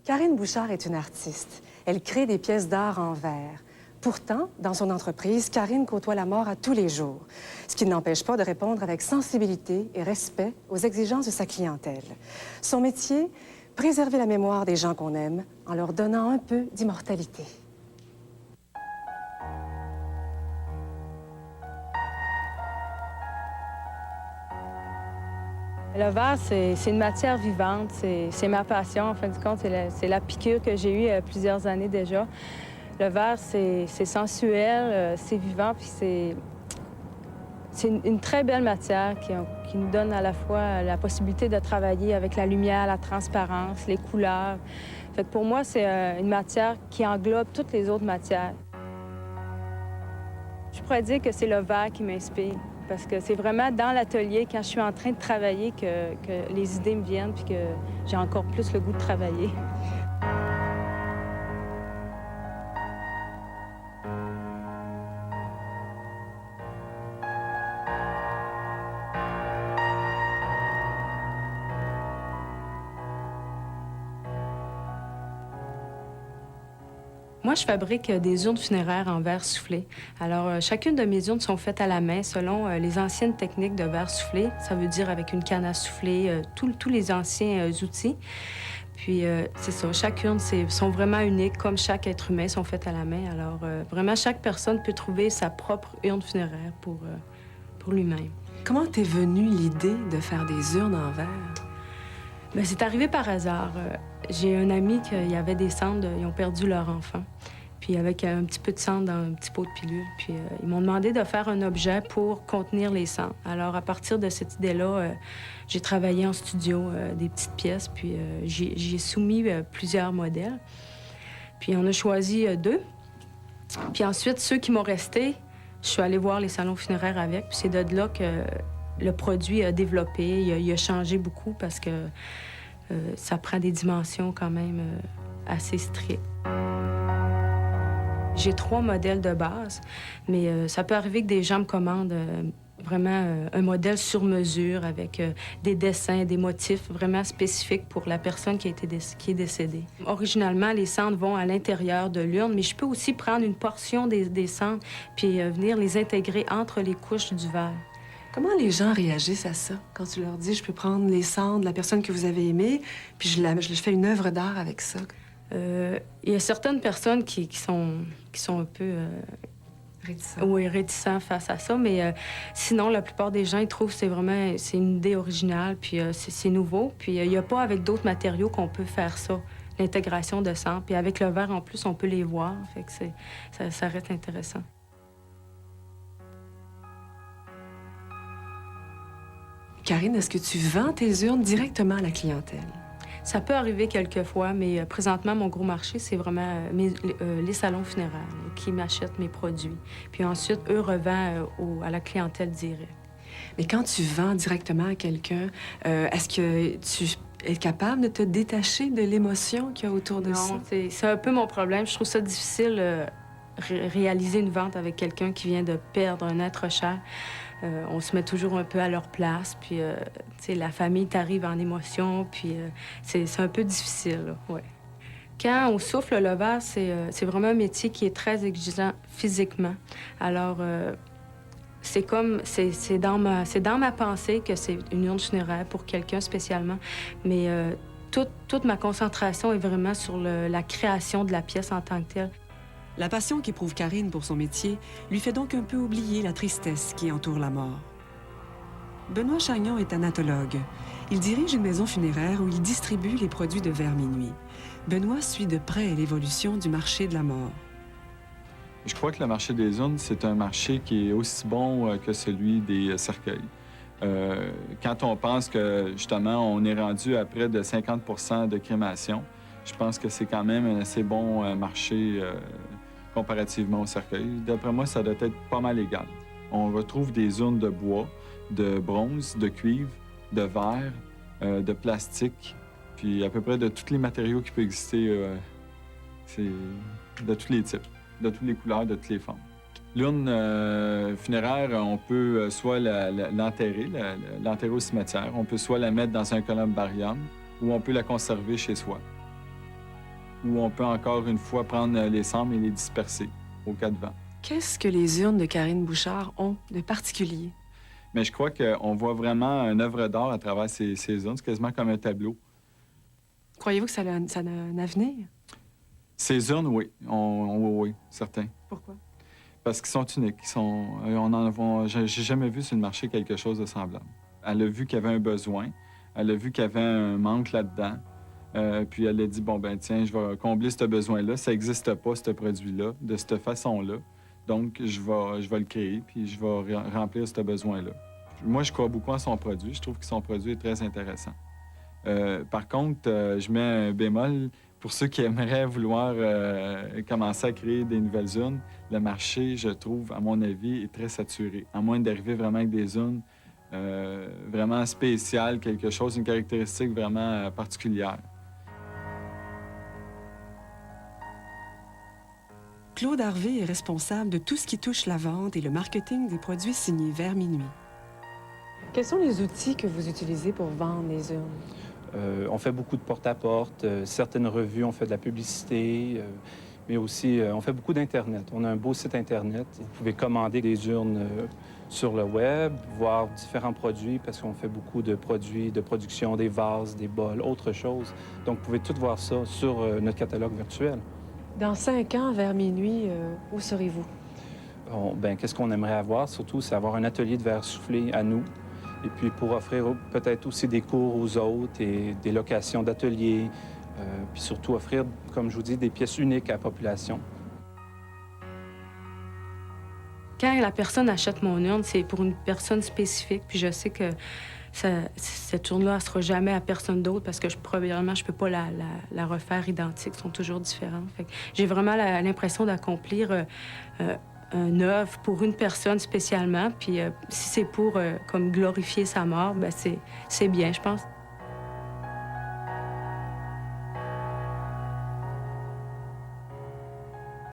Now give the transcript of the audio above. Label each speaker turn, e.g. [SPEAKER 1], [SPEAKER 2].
[SPEAKER 1] Karine Bouchard est une artiste. Elle crée des pièces d'art en verre. Pourtant, dans son entreprise, Karine côtoie la mort à tous les jours, ce qui ne l'empêche pas de répondre avec sensibilité et respect aux exigences de sa clientèle. Son métier, préserver la mémoire des gens qu'on aime en leur donnant un peu d'immortalité.
[SPEAKER 2] Le verre, c'est une matière vivante, c'est ma passion. En fin de compte, c'est la piqûre que j'ai eue il y a plusieurs années déjà. Le verre, c'est sensuel, c'est vivant, puis c'est une très belle matière qui nous donne à la fois la possibilité de travailler avec la lumière, la transparence, les couleurs. Fait que pour moi, c'est une matière qui englobe toutes les autres matières. Je pourrais dire que c'est le verre qui m'inspire, parce que c'est vraiment dans l'atelier, quand je suis en train de travailler, que les idées me viennent, puis que j'ai encore plus le goût de travailler. Moi, je fabrique des urnes funéraires en verre soufflé. Alors, chacune de mes urnes sont faites à la main selon les anciennes techniques de verre soufflé. Ça veut dire avec une canne à souffler, tous les anciens outils. Puis, c'est ça, chaque urne sont vraiment uniques, comme chaque être humain, sont faites à la main. Alors, vraiment, chaque personne peut trouver sa propre urne funéraire pour lui-même.
[SPEAKER 1] Comment t'es venue l'idée de faire des urnes en verre?
[SPEAKER 2] Bien, c'est arrivé par hasard. J'ai un ami qui avait des cendres, ils ont perdu leur enfant. Puis avec un petit peu de cendre dans un petit pot de pilule. Puis ils m'ont demandé de faire un objet pour contenir les cendres. Alors à partir de cette idée-là, j'ai travaillé en studio des petites pièces, puis j'y ai soumis plusieurs modèles. Puis on a choisi 2. Puis ensuite, ceux qui m'ont resté, je suis allée voir les salons funéraires avec. Puis c'est de là que le produit a développé, il a changé beaucoup parce que ça prend des dimensions quand même assez strictes. J'ai 3 modèles de base, mais ça peut arriver que des gens me commandent vraiment un modèle sur mesure avec des dessins, des motifs vraiment spécifiques pour la personne qui est décédée. Originalement, les cendres vont à l'intérieur de l'urne, mais je peux aussi prendre une portion des cendres puis venir les intégrer entre les couches du verre.
[SPEAKER 1] Comment les gens réagissent à ça quand tu leur dis « je peux prendre les cendres de la personne que vous avez aimée, puis je fais une œuvre d'art avec ça ».
[SPEAKER 2] Il y a certaines personnes qui sont un peu
[SPEAKER 1] réticents.
[SPEAKER 2] Oui, réticents face à ça, mais sinon, la plupart des gens, ils trouvent que c'est une idée originale, puis c'est nouveau. Puis il n'y a pas avec d'autres matériaux qu'on peut faire ça, l'intégration de cendres. Puis avec le verre, en plus, on peut les voir, fait que ça reste intéressant.
[SPEAKER 1] Karine, est-ce que tu vends tes urnes directement à la clientèle?
[SPEAKER 2] Ça peut arriver quelquefois, mais présentement, mon gros marché, c'est vraiment les salons funéraires là, qui m'achètent mes produits. Puis ensuite, eux revendent à la clientèle directe.
[SPEAKER 1] Mais quand tu vends directement à quelqu'un, est-ce que tu es capable de te détacher de l'émotion qu'il y a autour de ça?
[SPEAKER 2] Non, c'est un peu mon problème. Je trouve ça difficile réaliser une vente avec quelqu'un qui vient de perdre un être cher. On se met toujours un peu à leur place, puis la famille t'arrive en émotion, puis c'est un peu difficile, là, ouais. Quand on souffle le verre, c'est vraiment un métier qui est très exigeant physiquement. Alors, c'est dans ma pensée que c'est une urne funéraire pour quelqu'un spécialement, mais toute ma concentration est vraiment sur la création de la pièce en tant que telle.
[SPEAKER 3] La passion qu'éprouve Karine pour son métier lui fait donc un peu oublier la tristesse qui entoure la mort. Benoît Chagnon est thanatologue. Il dirige une maison funéraire où il distribue les produits de Vers Minuit. Benoît suit de près l'évolution du marché de la mort.
[SPEAKER 4] Je crois que le marché des urnes, c'est un marché qui est aussi bon que celui des cercueils. Quand on pense que, justement, on est rendu à près de 50 de crémation, je pense que c'est quand même un assez bon marché comparativement au cercueil. D'après moi, ça doit être pas mal égal. On retrouve des urnes de bois, de bronze, de cuivre, de verre, de plastique, puis à peu près de tous les matériaux qui peuvent exister, c'est de tous les types, de toutes les couleurs, de toutes les formes. L'urne funéraire, on peut soit l'enterrer, l'enterrer au cimetière, on peut soit la mettre dans un columbarium ou on peut la conserver chez soi. où on peut encore une fois prendre les cendres et les disperser au cas de vent.
[SPEAKER 3] Qu'est-ce que les urnes de Karine Bouchard ont de particulier?
[SPEAKER 4] Mais je crois qu'on voit vraiment une œuvre d'art à travers ces urnes. C'est quasiment comme un tableau.
[SPEAKER 3] Croyez-vous que ça a un avenir?
[SPEAKER 4] Ces urnes, oui. Oui, certain.
[SPEAKER 3] Pourquoi?
[SPEAKER 4] Parce qu'ils sont uniques. J'ai jamais vu sur le marché quelque chose de semblable. Elle a vu qu'il y avait un besoin. Elle a vu qu'il y avait un manque là-dedans. Puis elle a dit, bon, ben tiens, je vais combler ce besoin-là. Ça n'existe pas, ce produit-là, de cette façon-là. Donc, je vais le créer, puis je vais remplir ce besoin-là. Moi, je crois beaucoup en son produit. Je trouve que son produit est très intéressant. Par contre, je mets un bémol. Pour ceux qui aimeraient vouloir commencer à créer des nouvelles urnes, le marché, je trouve, à mon avis, est très saturé. À moins d'arriver vraiment avec des urnes vraiment spéciales, quelque chose, une caractéristique vraiment particulière.
[SPEAKER 3] Claude Harvey est responsable de tout ce qui touche la vente et le marketing des produits signés Vers minuit.
[SPEAKER 1] Quels sont les outils que vous utilisez pour vendre les urnes?
[SPEAKER 5] On fait beaucoup de porte-à-porte. Certaines revues, on fait de la publicité, mais aussi on fait beaucoup d'Internet. On a un beau site Internet. Vous pouvez commander des urnes sur le web, voir différents produits, parce qu'on fait beaucoup de produits de production, des vases, des bols, autre chose. Donc, vous pouvez tout voir ça sur notre catalogue virtuel.
[SPEAKER 1] Dans 5 ans, vers minuit, où serez-vous?
[SPEAKER 5] Qu'est-ce qu'on aimerait avoir, surtout, c'est avoir un atelier de verre soufflé à nous. Et puis pour offrir peut-être aussi des cours aux autres et des locations d'ateliers. Puis surtout offrir, comme je vous dis, des pièces uniques à la population.
[SPEAKER 2] Quand la personne achète mon urne, c'est pour une personne spécifique. Puis je sais que cette urne-là ne sera jamais à personne d'autre parce que probablement, je ne peux pas la refaire identique. Elles sont toujours différentes. Fait que j'ai vraiment l'impression d'accomplir une œuvre pour une personne spécialement. Puis si c'est pour comme glorifier sa mort, ben c'est bien, je pense.